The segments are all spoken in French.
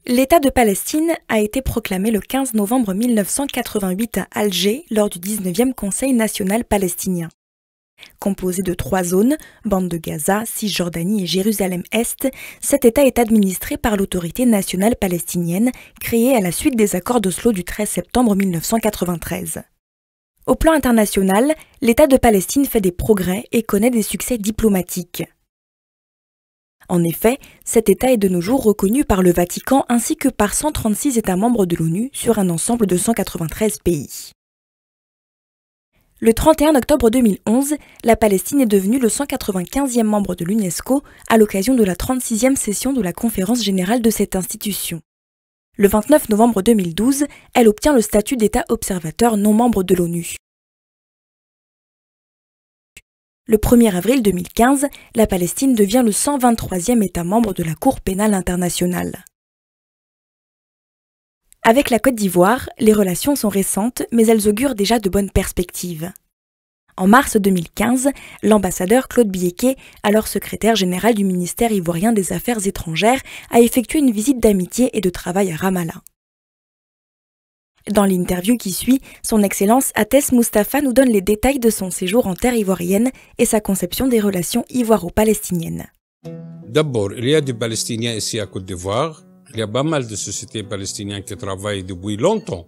L'État de Palestine a été proclamé le 15 novembre 1988 à Alger lors du 19e Conseil national palestinien. Composé de 3 zones, bande de Gaza, Cisjordanie et Jérusalem-Est, cet État est administré par l'autorité nationale palestinienne, créée à la suite des accords d'Oslo du 13 septembre 1993. Au plan international, l'État de Palestine fait des progrès et connaît des succès diplomatiques. En effet, cet État est de nos jours reconnu par le Vatican ainsi que par 136 États membres de l'ONU sur un ensemble de 193 pays. Le 31 octobre 2011, la Palestine est devenue le 195e membre de l'UNESCO à l'occasion de la 36e session de la conférence générale de cette institution. Le 29 novembre 2012, elle obtient le statut d'État observateur non membre de l'ONU. Le 1er avril 2015, la Palestine devient le 123e État membre de la Cour pénale internationale. Avec la Côte d'Ivoire, les relations sont récentes, mais elles augurent déjà de bonnes perspectives. En mars 2015, l'ambassadeur Claude Biéké, alors secrétaire général du ministère ivoirien des Affaires étrangères, a effectué une visite d'amitié et de travail à Ramallah. Dans l'interview qui suit, son Excellence Attess Moustapha nous donne les détails de son séjour en terre ivoirienne et sa conception des relations ivoiro-palestiniennes. D'abord, il y a des Palestiniens ici à Côte d'Ivoire. Il y a pas mal de sociétés palestiniennes qui travaillent depuis longtemps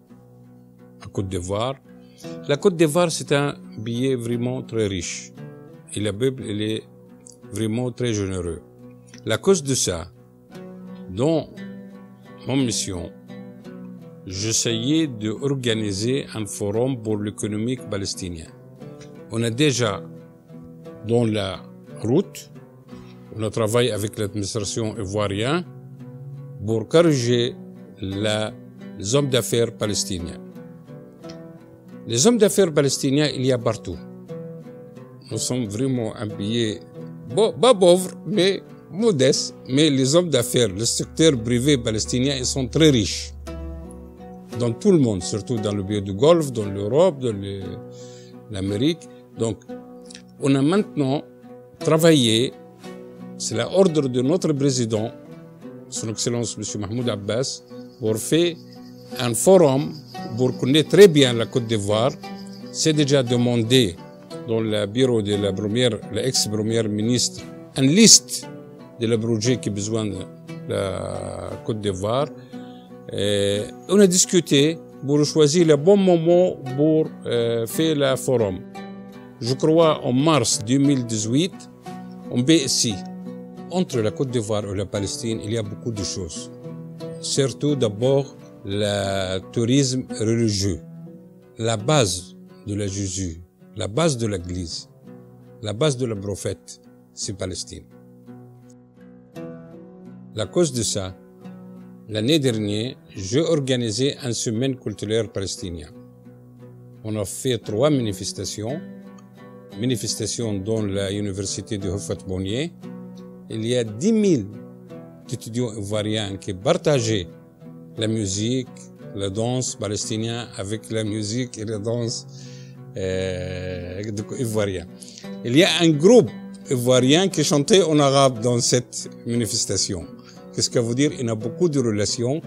à Côte d'Ivoire. La Côte d'Ivoire, c'est un pays vraiment très riche. Et le peuple, il est vraiment très généreux. La cause de ça, dans mon mission, j'essayais d'organiser un forum pour l'économie palestinienne. On a déjà dans la route, on a travaillé avec l'administration ivoirienne pour corriger les hommes d'affaires palestiniens. Les hommes d'affaires palestiniens, il y a partout. Nous sommes vraiment un pays, pas pauvre, mais modeste. Mais les hommes d'affaires, le secteur privé palestinien, ils sont très riches. Dans tout le monde, surtout dans le pays du Golfe, dans l'Europe, dans l'Amérique. Donc, on a maintenant travaillé, c'est l'ordre de notre président, Son Excellence M. Mahmoud Abbas, pour faire un forum pour connaître très bien la Côte d'Ivoire. C'est déjà demandé dans le bureau de l'ex-première ministre, une liste de le projet qui a besoin de la Côte d'Ivoire. On a discuté pour choisir le bon moment pour faire le forum. Je crois en mars 2018, en BSI. Entre la Côte d'Ivoire et la Palestine, il y a beaucoup de choses. Surtout d'abord le tourisme religieux, la base de la Jésus, la base de l'Église, la base de la prophète, c'est Palestine. La cause de ça, l'année dernière, j'ai organisé une semaine culturelle palestinienne. On a fait 3 manifestations. Manifestation dans l'université de Houphouët-Boigny. Il y a 10 000 étudiants ivoiriens qui partageaient la musique, la danse palestinienne avec la musique et la danse ivoirienne. Il y a un groupe ivoirien qui chantait en arabe dans cette manifestation. Qu'est-ce que ça veut dire? Il y a beaucoup de relations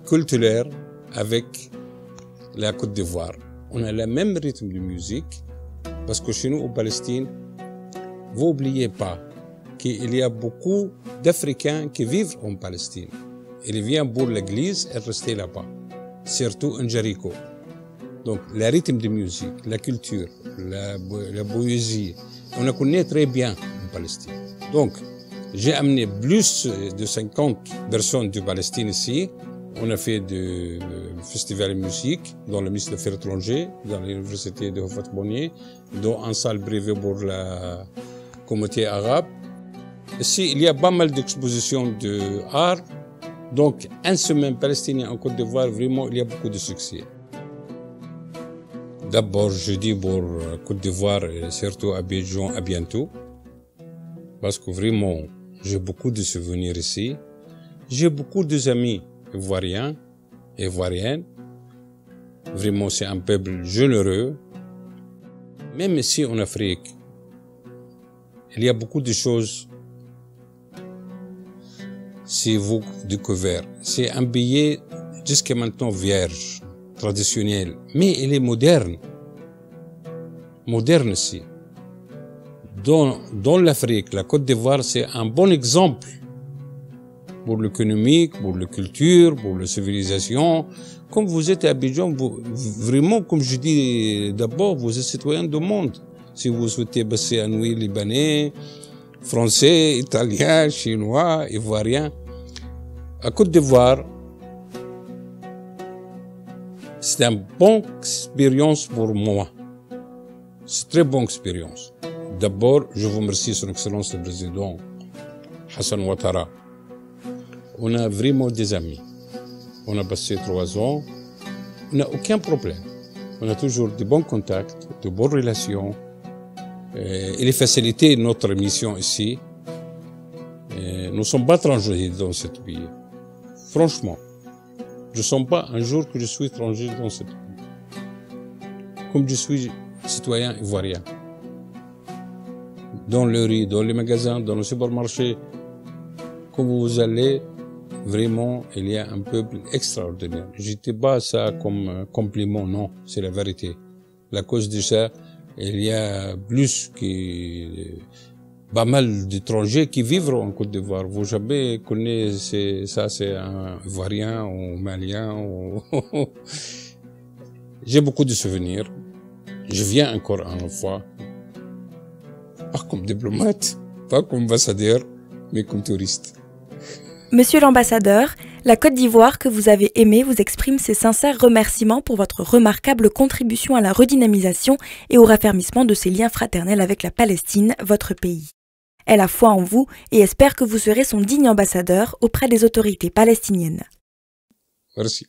culturelles avec la Côte d'Ivoire. On a le même rythme de musique parce que chez nous, au Palestine, vous n'oubliez pas qu'il y a beaucoup d'Africains qui vivent en Palestine. Ils viennent pour l'église et restent là-bas, surtout en Jéricho. Donc, le rythme de musique, la culture, la poésie, on la connaît très bien en Palestine. Donc, j'ai amené plus de 50 personnes de Palestine ici. On a fait des festivals de musique dans le ministère des Affaires étrangères, dans l'université de Houphouët-Boigny, dans une salle privée pour la communauté arabe. Ici, il y a pas mal d'expositions d'art. Donc, une semaine palestinienne en Côte d'Ivoire, vraiment, il y a beaucoup de succès. D'abord, je dis pour Côte d'Ivoire, et surtout à Abidjan, à bientôt. Parce que vraiment, j'ai beaucoup de souvenirs ici. J'ai beaucoup d'amis ivoiriens, ivoiriennes. Vraiment, c'est un peuple généreux. Même ici en Afrique, il y a beaucoup de choses si vous découvrez. C'est un billet jusqu'à maintenant vierge, traditionnel, mais il est moderne. Moderne aussi. Dans l'Afrique, la Côte d'Ivoire, c'est un bon exemple pour l'économie, pour la culture, pour la civilisation. Comme vous êtes à Abidjan, vraiment, comme je dis d'abord, vous êtes citoyen du monde. Si vous souhaitez passer un nuit libanais, français, italien, chinois, ivoirien. À Côte d'Ivoire, c'est une bonne expérience pour moi. C'est une très bonne expérience. D'abord, je vous remercie Son Excellence le Président Hassan Ouattara. On a vraiment des amis. On a passé 3 ans. On n'a aucun problème. On a toujours de bons contacts, de bonnes relations. Il a facilité notre mission ici. Nous ne sommes pas étrangers dans ce pays. Franchement, je ne sens pas un jour que je suis étranger dans ce pays. Comme je suis citoyen ivoirien. Dans les rues, dans les magasins, dans les supermarchés, quand vous allez, vraiment, il y a un peuple extraordinaire. Je ne dis pas ça comme compliment, non, c'est la vérité. La cause de ça, il y a plus que pas mal d'étrangers qui vivent en Côte d'Ivoire. Vous jamais connaissez ça, c'est un Ivoirien ou Malien. J'ai beaucoup de souvenirs. Je viens encore une fois. Pas comme diplomate, pas comme ambassadeur, mais comme touriste. Monsieur l'ambassadeur, la Côte d'Ivoire que vous avez aimée vous exprime ses sincères remerciements pour votre remarquable contribution à la redynamisation et au raffermissement de ses liens fraternels avec la Palestine, votre pays. Elle a foi en vous et espère que vous serez son digne ambassadeur auprès des autorités palestiniennes. Merci.